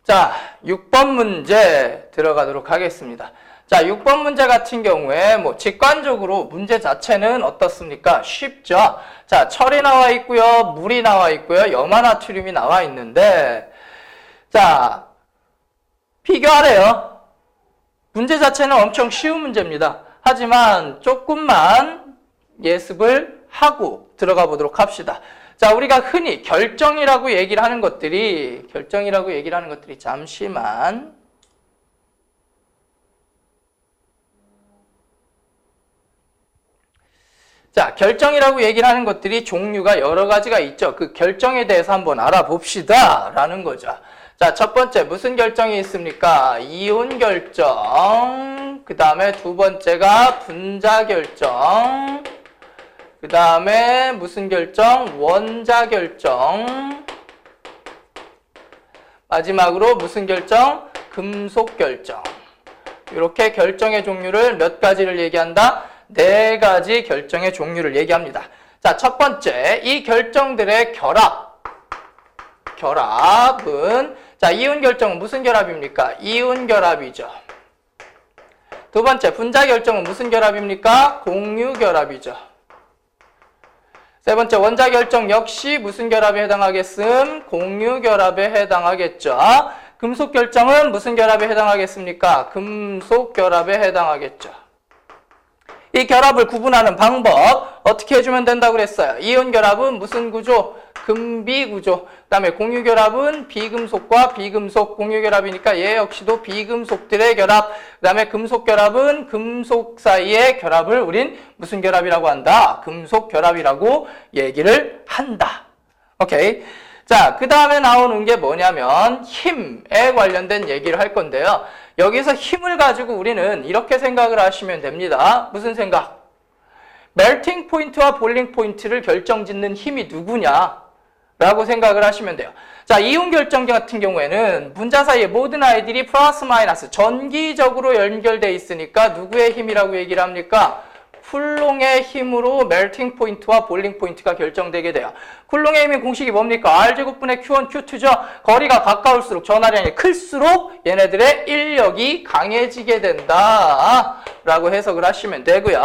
자, 6번 문제 들어가도록 하겠습니다. 자, 6번 문제 같은 경우에 직관적으로 문제 자체는 어떻습니까? 쉽죠? 자, 철이 나와 있고요. 물이 나와 있고요. 염화나트륨이 나와 있는데 자, 비교하래요. 문제 자체는 엄청 쉬운 문제입니다. 하지만 조금만 예습을 하고 들어가 보도록 합시다. 자, 우리가 흔히 결정이라고 얘기를 하는 것들이 잠시만. 자, 결정이라고 얘기를 하는 것들이 종류가 여러 가지가 있죠. 그 결정에 대해서 한번 알아봅시다 라는 거죠. 자, 첫 번째 무슨 결정이 있습니까? 이온 결정. 그 다음에 두 번째가 분자 결정. 그 다음에 무슨 결정? 원자 결정. 마지막으로 무슨 결정? 금속 결정. 이렇게 결정의 종류를 몇 가지를 얘기한다? 4가지 결정의 종류를 얘기합니다. 자, 첫 번째, 이 결정들의 결합은 자, 이온 결정은 무슨 결합입니까? 이온 결합이죠. 두 번째, 분자 결정은 무슨 결합입니까? 공유 결합이죠. 세 번째, 원자 결정 역시 무슨 결합에 해당하겠음? 공유 결합에 해당하겠죠. 금속 결정은 무슨 결합에 해당하겠습니까? 금속 결합에 해당하겠죠. 이 결합을 구분하는 방법 어떻게 해주면 된다고 그랬어요? 이온 결합은 무슨 구조? 금비 구조. 그 다음에 공유 결합은 비금속과 비금속. 공유 결합이니까 얘 역시도 비금속들의 결합. 그 다음에 금속 결합은 금속 사이의 결합을 우린 무슨 결합이라고 한다? 금속 결합이라고 얘기를 한다. 오케이. 자, 그 다음에 나오는 게 뭐냐면 힘에 관련된 얘기를 할 건데요. 여기서 힘을 가지고 우리는 이렇게 생각을 하시면 됩니다. 무슨 생각? 멜팅 포인트와 볼링 포인트를 결정짓는 힘이 누구냐? 라고 생각을 하시면 돼요. 자, 이온 결정기 같은 경우에는 분자 사이의 모든 아이들이 플러스 마이너스 전기적으로 연결되어 있으니까 누구의 힘이라고 얘기를 합니까? 쿨롱의 힘으로 멜팅 포인트와 볼링 포인트가 결정되게 돼요. 쿨롱의 힘의 공식이 뭡니까? R제곱분의 Q1, Q2죠. 거리가 가까울수록 전하량이 클수록 얘네들의 인력이 강해지게 된다 라고 해석을 하시면 되고요.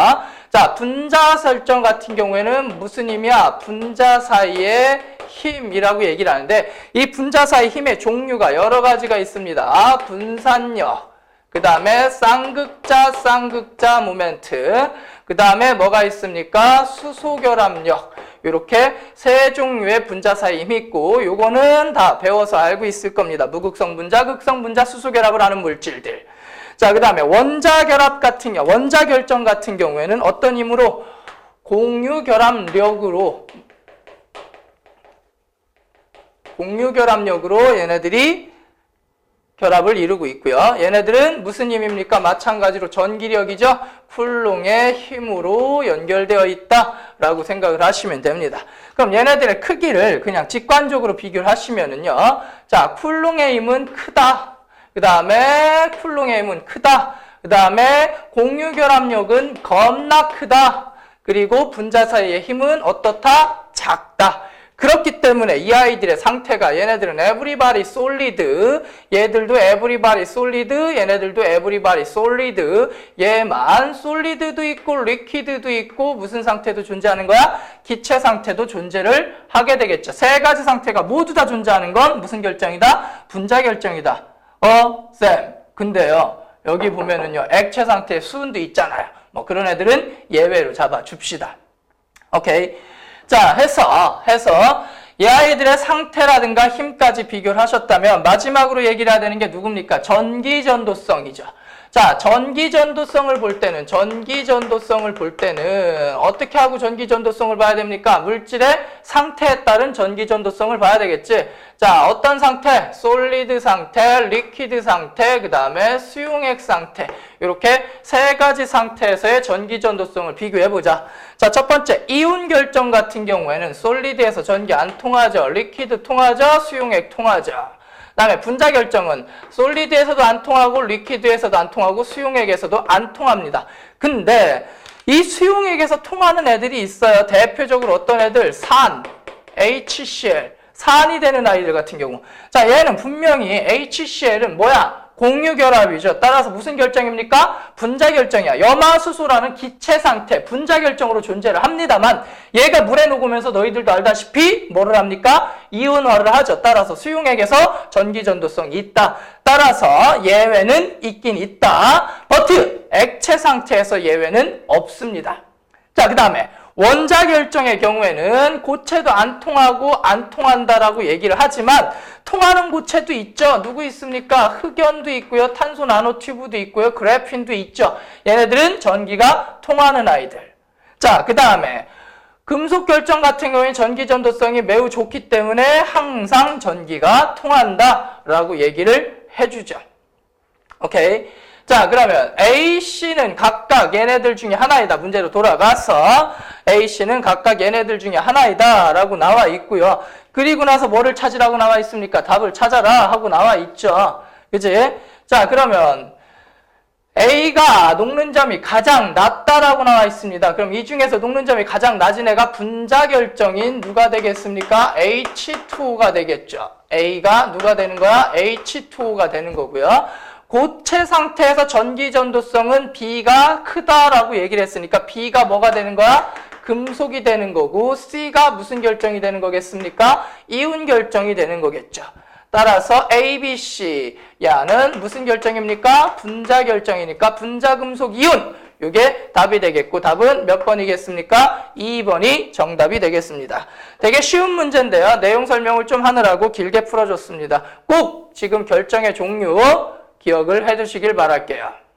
자, 분자 설정 같은 경우에는 무슨 힘이야? 분자 사이의 힘이라고 얘기를 하는데 이 분자 사이 힘의 종류가 여러 가지가 있습니다. 분산력, 그 다음에 쌍극자 모멘트, 그 다음에 뭐가 있습니까? 수소결합력. 이렇게 세 종류의 분자 사이 힘이 있고 요거는 다 배워서 알고 있을 겁니다. 무극성 분자, 극성 분자, 수소결합을 하는 물질들. 자, 그 다음에 원자 결정 같은 경우에는 어떤 힘으로? 공유결합력으로 얘네들이 결합을 이루고 있고요. 얘네들은 무슨 힘입니까? 마찬가지로 전기력이죠. 쿨롱의 힘으로 연결되어 있다라고 생각을 하시면 됩니다. 그럼 얘네들의 크기를 그냥 직관적으로 비교를 하시면은요. 자, 쿨롱의 힘은 크다. 그 다음에 쿨롱의 힘은 크다. 그 다음에 공유결합력은 겁나 크다. 그리고 분자 사이의 힘은 어떻다? 작다. 그렇기 때문에 이 아이들의 상태가 얘네들은 everybody solid, 얘들도 everybody solid, 얘네들도 everybody solid, 얘만 solid도 있고 liquid도 있고 무슨 상태도 존재하는 거야? 기체 상태도 존재를 하게 되겠죠. 세 가지 상태가 모두 다 존재하는 건 무슨 결정이다? 분자 결정이다. 쌤, 근데요 여기 보면은요 액체 상태의 수은도 있잖아요. 그런 애들은 예외로 잡아줍시다. 오케이. 자, 해서 이 아이들의 상태라든가 힘까지 비교를 하셨다면 마지막으로 얘기를 해야 되는 게 누굽니까? 전기전도성이죠. 자, 전기전도성을 볼 때는 어떻게 하고 전기전도성을 봐야 됩니까? 물질의 상태에 따른 전기전도성을 봐야 되겠지. 자, 어떤 상태? 솔리드 상태, 리퀴드 상태, 그 다음에 수용액 상태. 이렇게 세 가지 상태에서의 전기전도성을 비교해보자. 자, 첫 번째, 이온 결정 같은 경우에는 솔리드에서 전기 안 통하죠. 리퀴드 통하죠. 수용액 통하죠. 그 다음에 분자 결정은 솔리드에서도 안 통하고 리퀴드에서도 안 통하고 수용액에서도 안 통합니다. 근데 이 수용액에서 통하는 애들이 있어요. 대표적으로 어떤 애들? 산, HCl. 산이 되는 아이들 같은 경우. 자, 얘는 분명히 HCl은 뭐야? 공유결합이죠. 따라서 무슨 결정입니까? 분자결정이야. 염화수소라는 기체 상태, 분자결정으로 존재를 합니다만 얘가 물에 녹으면서 너희들도 알다시피 뭐를 합니까? 이온화를 하죠. 따라서 수용액에서 전기전도성이 있다. 따라서 예외는 있긴 있다. but 액체 상태에서 예외는 없습니다. 자, 그 다음에 원자결정의 경우에는 고체도 안 통하고 안 통한다라고 얘기를 하지만 통하는 고체도 있죠. 누구 있습니까? 흑연도 있고요. 탄소 나노튜브도 있고요. 그래핀도 있죠. 얘네들은 전기가 통하는 아이들. 자, 그 다음에 금속 결정 같은 경우에 전기 전도성이 매우 좋기 때문에 항상 전기가 통한다라고 얘기를 해주죠. 오케이. 자, 그러면 AC는 각각 얘네들 중에 하나이다. 문제로 돌아가서 AC는 각각 얘네들 중에 하나이다 라고 나와 있고요. 그리고 나서 뭐를 찾으라고 나와 있습니까? 답을 찾아라 하고 나와 있죠. 그치? 자, 그러면 A가 녹는 점이 가장 낮다라고 나와 있습니다. 그럼 이 중에서 녹는 점이 가장 낮은 애가 분자 결정인 누가 되겠습니까? H2O가 되겠죠. A가 누가 되는 거야? H2O가 되는 거고요. 고체 상태에서 전기 전도성은 B가 크다라고 얘기를 했으니까 B가 뭐가 되는 거야? 금속이 되는 거고 C가 무슨 결정이 되는 거겠습니까? 이온 결정이 되는 거겠죠. 따라서 A, B, C 야는 무슨 결정입니까? 분자 결정이니까 분자 금속 이온 이게 답이 되겠고 답은 몇 번이겠습니까? 2번이 정답이 되겠습니다. 되게 쉬운 문제인데요. 내용 설명을 좀 하느라고 길게 풀어줬습니다. 꼭 지금 결정의 종류 기억을 해두시길 바랄게요.